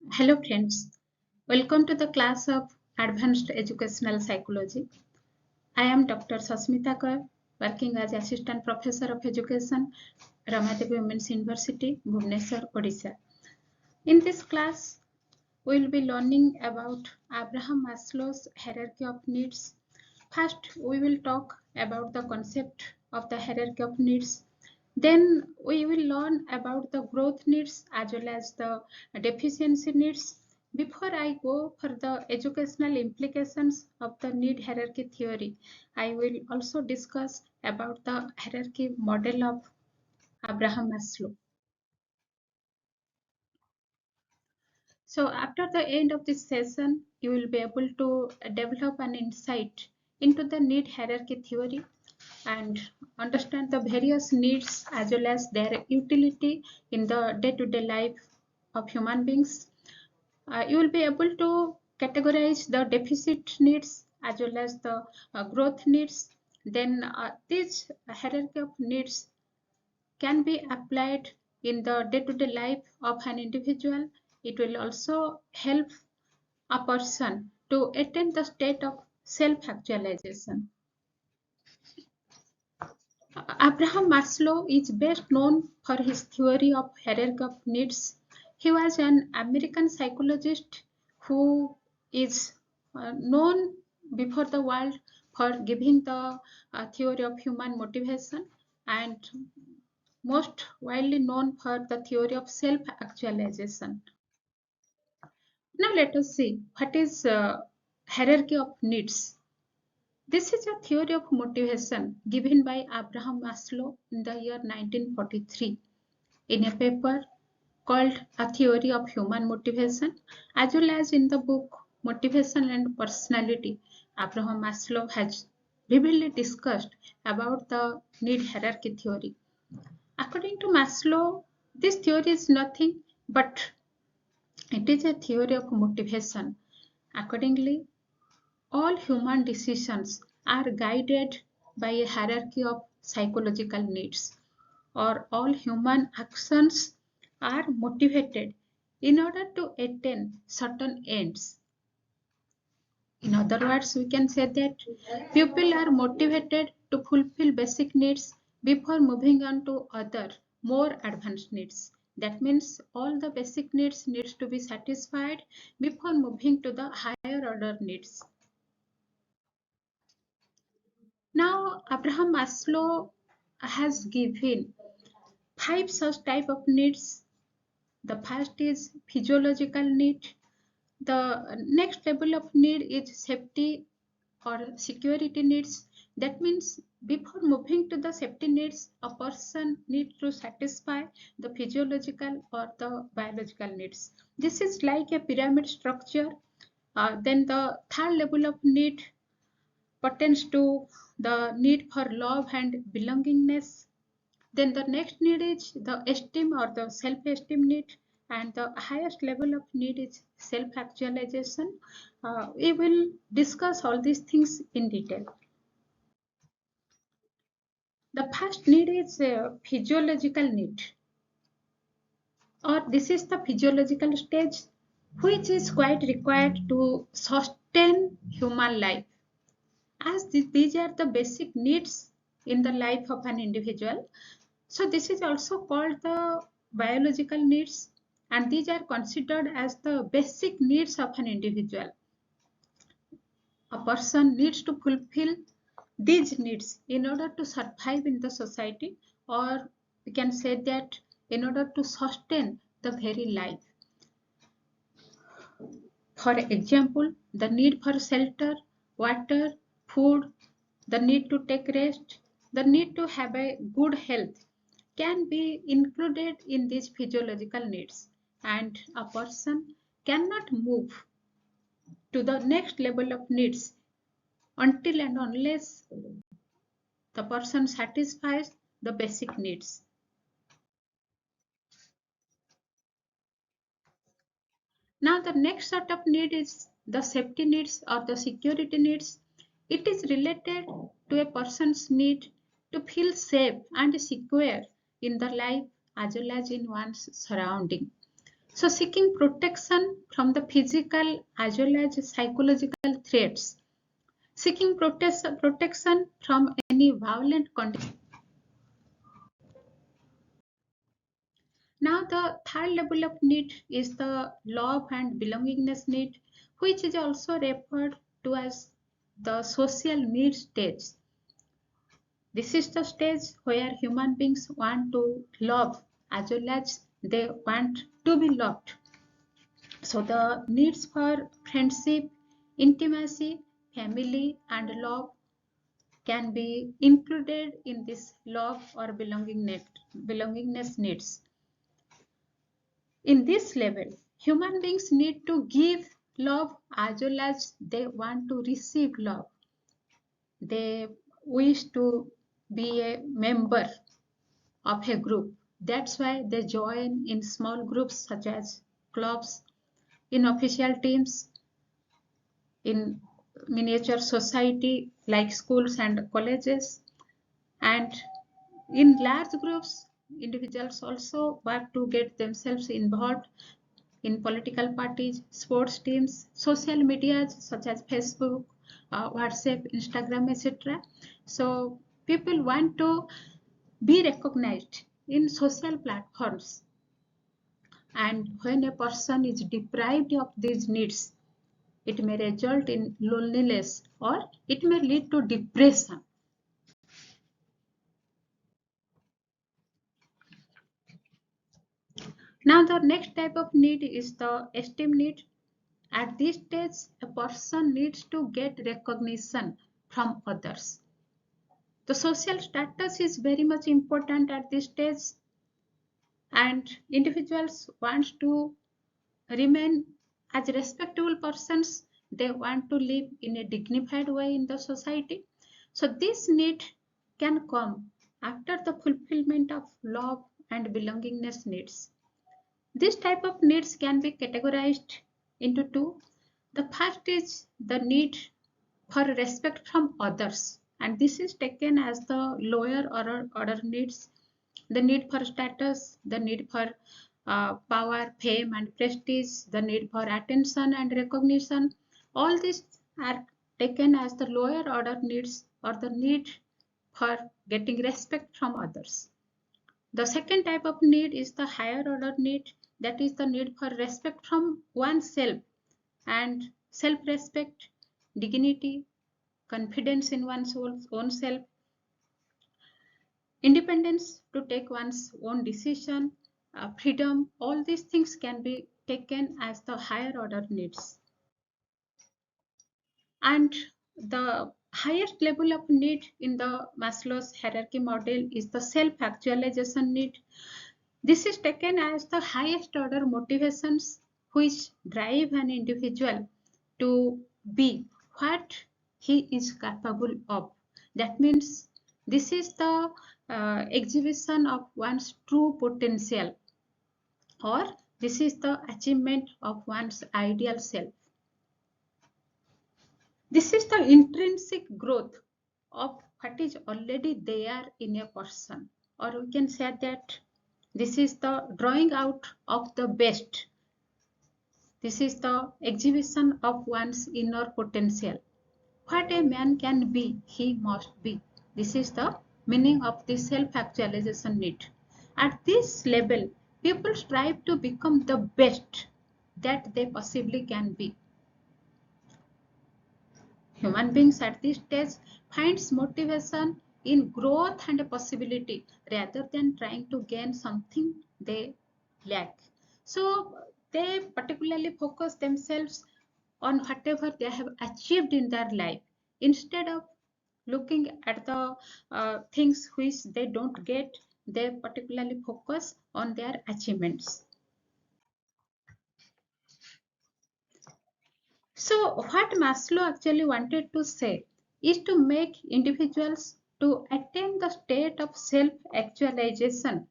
Hello friends, welcome to the class of Advanced Educational Psychology. I am Dr. Sasmita, working as Assistant Professor of Education, Ramadevi Women's University, Bhubaneswar, Odisha. In this class, we will be learning about Abraham Maslow's hierarchy of needs. First, we will talk about the concept of the hierarchy of needs. Then we will learn about the growth needs as well as the deficiency needs. Before I go for the educational implications of the need hierarchy theory, I will also discuss about the hierarchy model of Abraham Maslow. So after the end of this session, you will be able to develop an insight into the need hierarchy theory and understand the various needs as well as their utility in the day-to-day life of human beings. You will be able to categorize the deficit needs as well as the growth needs. Then this hierarchy of needs can be applied in the day-to-day life of an individual. It will also help a person to attain the state of self-actualization. Abraham Maslow is best known for his theory of hierarchy of needs. He was an American psychologist who is known before the world for giving the theory of human motivation and most widely known for the theory of self-actualization. Now let us see what is hierarchy of needs. This is a theory of motivation given by Abraham Maslow in the year 1943 in a paper called A Theory of Human Motivation, as well as in the book Motivation and Personality. Abraham Maslow has vividly discussed about the need hierarchy theory. According to Maslow, this theory is nothing but it is a theory of motivation. Accordingly, all human decisions are guided by a hierarchy of psychological needs, or all human actions are motivated in order to attain certain ends. In other words, we can say that people are motivated to fulfill basic needs before moving on to other more advanced needs. That means all the basic needs to be satisfied before moving to the higher order needs. Now, Abraham Maslow has given five such type of needs. The first is physiological need. The next level of need is safety or security needs. That means before moving to the safety needs, a person needs to satisfy the physiological or the biological needs. This is like a pyramid structure. Then the third level of need pertains to the need for love and belongingness. Then the next need is the esteem or the self-esteem need, and the highest level of need is self-actualization. We will discuss all these things in detail. The first need is physiological need, or this is the physiological stage which is quite required to sustain human life, as these are the basic needs in the life of an individual. So this is also called the biological needs, and these are considered as the basic needs of an individual. A person needs to fulfill these needs in order to survive in the society, or we can say that in order to sustain the very life. For example, the need for shelter, water, food, the need to take rest, the need to have a good health can be included in these physiological needs, and a person cannot move to the next level of needs until and unless the person satisfies the basic needs. Now the next set of need is the safety needs or the security needs. It is related to a person's need to feel safe and secure in the life as well as in one's surrounding. So seeking protection from the physical as well as psychological threats, seeking protection from any violent condition. Now the third level of need is the love and belongingness need, which is also referred to as the social need stage. This is the stage where human beings want to love as well as they want to be loved. So the needs for friendship, intimacy, family, and love can be included in this love or belongingness needs. In this level, human beings need to give love as well as they want to receive love. They wish to be a member of a group. That's why they join in small groups such as clubs, in official teams, in miniature society like schools and colleges, and in large groups, individuals also work to get themselves involved in political parties, sports teams, social medias such as Facebook, WhatsApp, Instagram, etc. So people want to be recognized in social platforms. And when a person is deprived of these needs, it may result in loneliness or it may lead to depression. Now, the next type of need is the esteem need. At this stage, a person needs to get recognition from others. The social status is very much important at this stage, and individuals want to remain as respectable persons. They want to live in a dignified way in the society. So this need can come after the fulfillment of love and belongingness needs. This type of needs can be categorized into two. The first is the need for respect from others, and this is taken as the lower order needs. The need for status, the need for power, fame, and prestige, the need for attention and recognition. All these are taken as the lower order needs or the need for getting respect from others. The second type of need is the higher order need, that is the need for respect from oneself and self respect, dignity, confidence in one's own self, independence to take one's own decision, freedom. All these things can be taken as the higher order needs. And the highest level of need in the Maslow's hierarchy model is the self actualization need. This is taken as the highest order motivations which drive an individual to be what he is capable of. That means this is the exhibition of one's true potential, or this is the achievement of one's ideal self. This is the intrinsic growth of what is already there in a person, or we can say that this is the drawing out of the best. This is the exhibition of one's inner potential. What a man can be, he must be. This is the meaning of the self-actualization need. At this level, people strive to become the best that they possibly can be. Human beings at this stage finds motivation in growth and possibility rather than trying to gain something they lack. So they particularly focus themselves on whatever they have achieved in their life instead of looking at the things which they don't get. They particularly focus on their achievements. So what Maslow actually wanted to say is to make individuals to attain the state of self-actualization,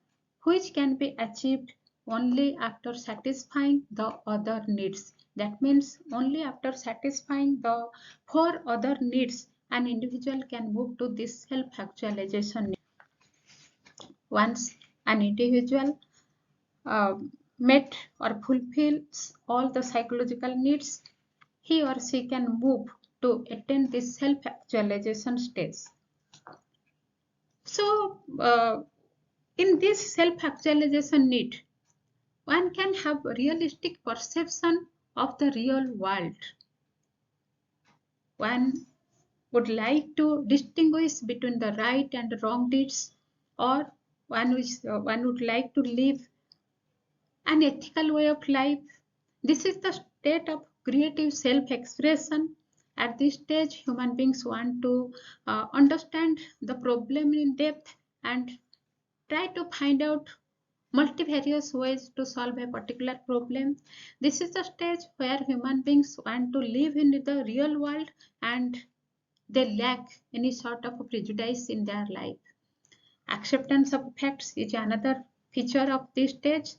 which can be achieved only after satisfying the other needs. That means only after satisfying the four other needs, an individual can move to this self-actualization. Once an individual met or fulfills all the psychological needs, he or she can move to attain this self-actualization stage. So, in this self-actualization need, one can have realistic perception of the real world. One would like to distinguish between the right and wrong deeds, or one would like to live an ethical way of life. This is the state of creative self-expression. At this stage, human beings want to understand the problem in depth and try to find out multivarious ways to solve a particular problem. This is the stage where human beings want to live in the real world and they lack any sort of prejudice in their life. Acceptance of facts is another feature of this stage,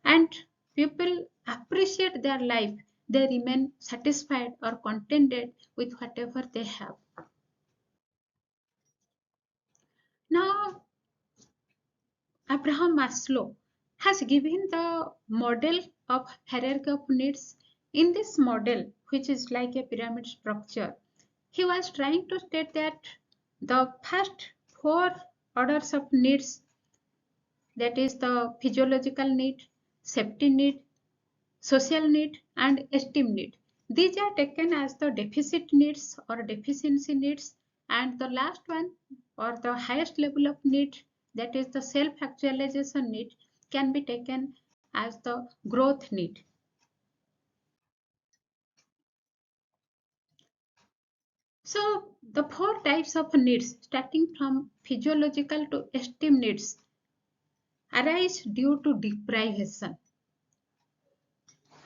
and people appreciate their life. They remain satisfied or contented with whatever they have. Now, Abraham Maslow has given the model of hierarchy of needs. In this model, which is like a pyramid structure, he was trying to state that the first four orders of needs, that is the physiological need, safety need, social need, and esteem need. These are taken as the deficit needs or deficiency needs, and the last one or the highest level of need, that is the self-actualization need, can be taken as the growth need. So the four types of needs, starting from physiological to esteem needs, arise due to deprivation,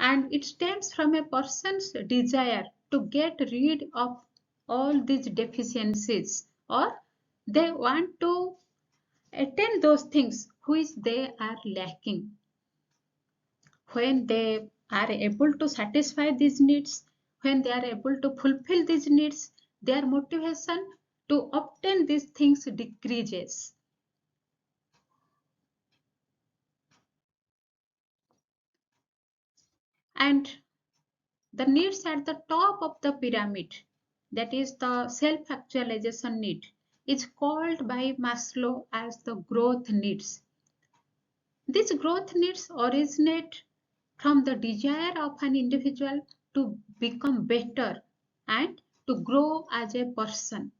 and it stems from a person's desire to get rid of all these deficiencies, or they want to attain those things which they are lacking. When they are able to satisfy these needs, when they are able to fulfill these needs, their motivation to obtain these things decreases. And the needs at the top of the pyramid, that is the self-actualization need, is called by Maslow as the growth needs. These growth needs originate from the desire of an individual to become better and to grow as a person.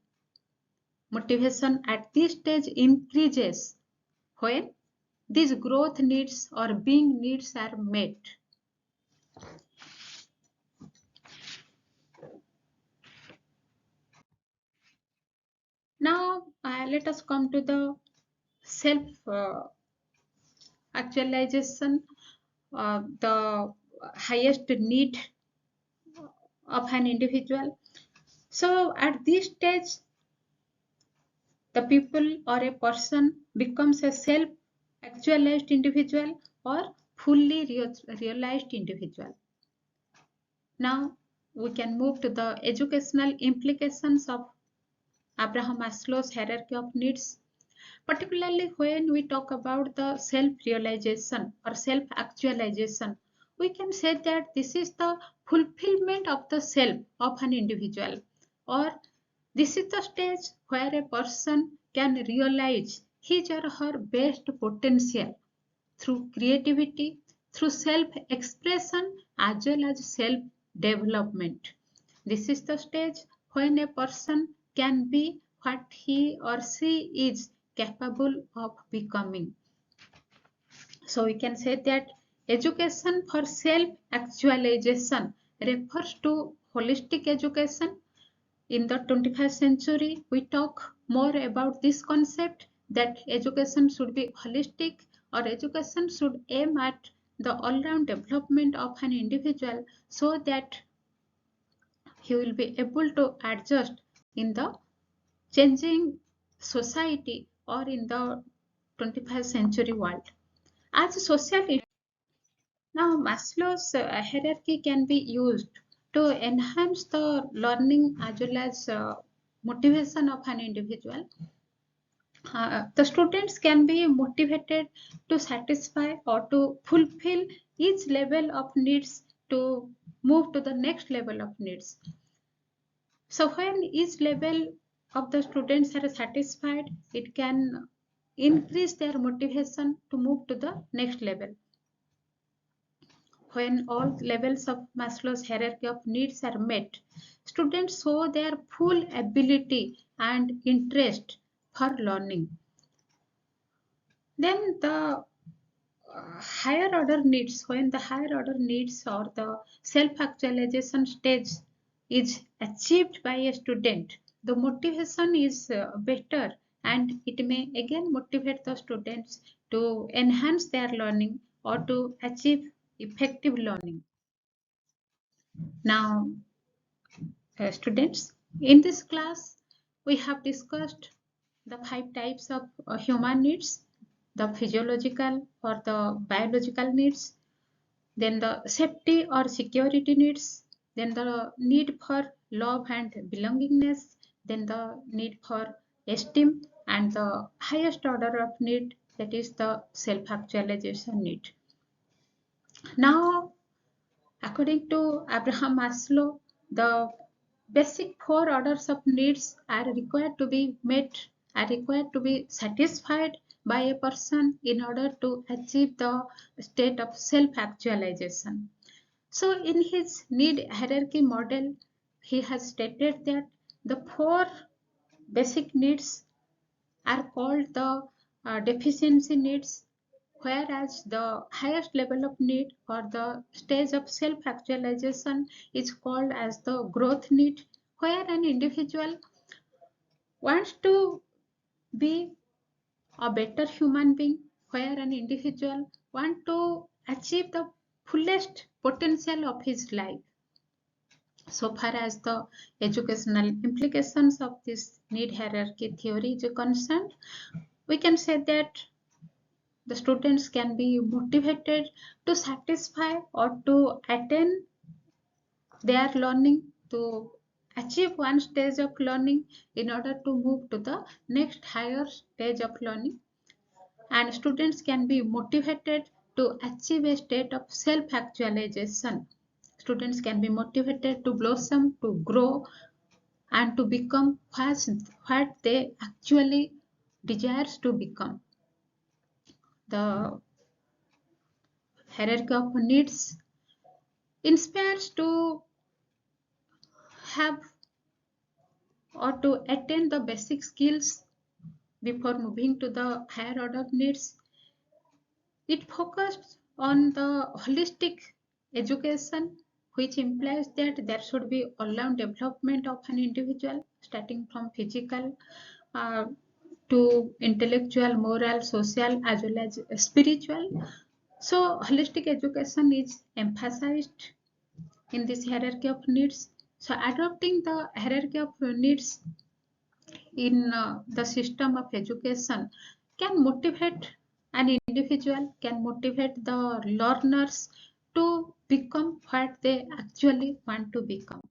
Motivation at this stage increases when these growth needs or being needs are met. Now, let us come to the self actualization, the highest need of an individual. So, at this stage, the people or a person becomes a self actualized individual or fully realized individual. Now, we can move to the educational implications of Abraham Maslow's hierarchy of needs, particularly when we talk about the self-realization or self-actualization. We can say that this is the fulfillment of the self of an individual, or this is the stage where a person can realize his or her best potential through creativity, through self-expression, as well as self-development. This is the stage when a person can be what he or she is capable of becoming. So we can say that education for self-actualization refers to holistic education. In the 21st century, we talk more about this concept that education should be holistic, or education should aim at the all-round development of an individual so that he will be able to adjust in the changing society or in the 21st century world. As a social, now Maslow's hierarchy can be used to enhance the learning as well as motivation of an individual. The students can be motivated to satisfy or to fulfill each level of needs to move to the next level of needs. So when each level of the students are satisfied, it can increase their motivation to move to the next level. When all levels of Maslow's hierarchy of needs are met, students show their full ability and interest for learning. Then the higher order needs, when the higher order needs or the self-actualization stage is achieved by a student, the motivation is better, and it may again motivate the students to enhance their learning or to achieve effective learning. Now, students, in this class, we have discussed the 5 types of human needs: the physiological or the biological needs, then the safety or security needs, then the need for love and belongingness, then the need for esteem, and the highest order of need, that is the self-actualization need. Now, according to Abraham Maslow, the basic 4 orders of needs are required to be met, are required to be satisfied by a person in order to achieve the state of self-actualization. So, in his need hierarchy model, he has stated that the 4 basic needs are called the deficiency needs, whereas the highest level of need or the stage of self-actualization is called as the growth need, where an individual wants to be a better human being, where an individual wants to achieve the fullest potential of his life. So far as the educational implications of this need hierarchy theory is concerned, we can say that the students can be motivated to satisfy or to attain their learning, to achieve one stage of learning in order to move to the next higher stage of learning. And students can be motivated to achieve a state of self-actualization. Students can be motivated to blossom, to grow, and to become what they actually desires to become. The hierarchy of needs inspires to have or to attain the basic skills before moving to the higher order needs. It focused on the holistic education, which implies that there should be all-round development of an individual, starting from physical uh, to intellectual, moral, social, as well as spiritual. So, holistic education is emphasized in this hierarchy of needs. So, adopting the hierarchy of needs in the system of education can motivate an individual, can motivate the learners to become what they actually want to become.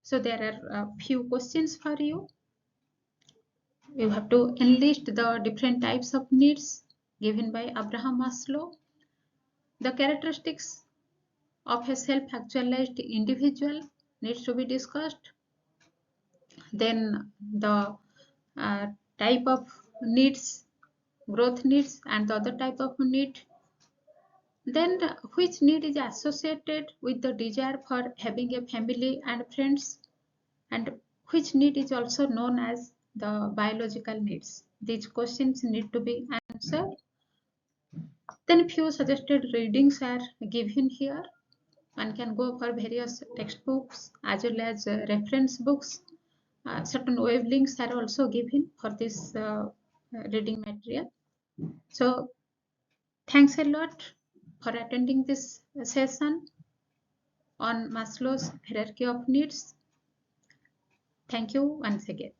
So there are a few questions for you. You have to enlist the different types of needs given by Abraham Maslow. The characteristics of a self-actualized individual needs to be discussed. Then the type of needs, growth needs, and the other type of need. Then which need is associated with the desire for having a family and friends, and which need is also known as the biological needs. These questions need to be answered. Then few suggested readings are given here. One can go for various textbooks as well as reference books. Certain web links are also given for this reading material. So thanks a lot for attending this session on Maslow's hierarchy of needs. Thank you once again.